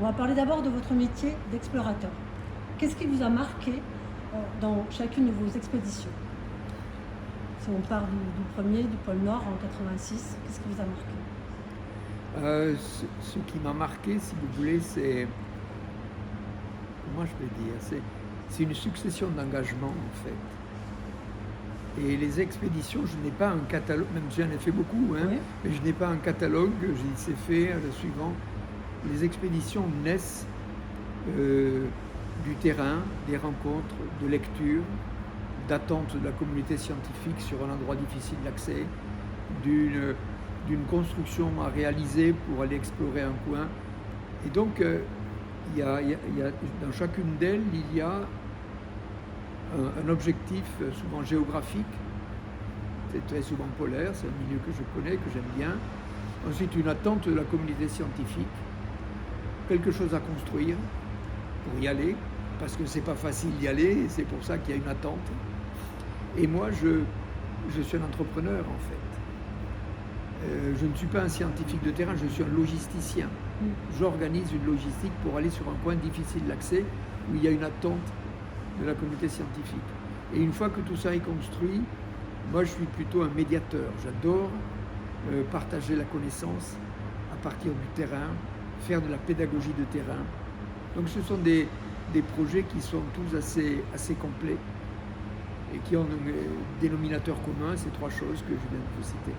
va parler d'abord de votre métier d'explorateur. Qu'est-ce qui vous a marqué dans chacune de vos expéditions? Si on part du premier, du pôle Nord en 86, qu'est-ce qui vous a marqué? Ce qui m'a marqué, si vous voulez, c'est, comment je vais dire, c'est une succession d'engagements en fait. Et les expéditions, je n'ai pas un catalogue, même si j'en ai fait beaucoup, hein, Oui. mais je n'ai pas un catalogue, j'ai c'est fait le suivant. Les expéditions naissent du terrain, des rencontres, de lecture, d'attente de la communauté scientifique sur un endroit difficile d'accès, d'une construction à réaliser pour aller explorer un coin. Et donc, dans chacune d'elles, il y a un objectif souvent géographique, c'est très souvent polaire, c'est un milieu que je connais, que j'aime bien. Ensuite, une attente de la communauté scientifique, quelque chose à construire pour y aller, parce que c'est pas facile d'y aller, et c'est pour ça qu'il y a une attente. Et moi, je suis un entrepreneur en fait. Je ne suis pas un scientifique de terrain, je suis un logisticien. J'organise une logistique pour aller sur un point difficile d'accès où il y a une attente de la communauté scientifique. Et une fois que tout ça est construit, moi je suis plutôt un médiateur. J'adore partager la connaissance à partir du terrain, faire de la pédagogie de terrain. Donc ce sont des projets qui sont tous assez complets et qui ont un dénominateur commun, ces trois choses que je viens de vous citer.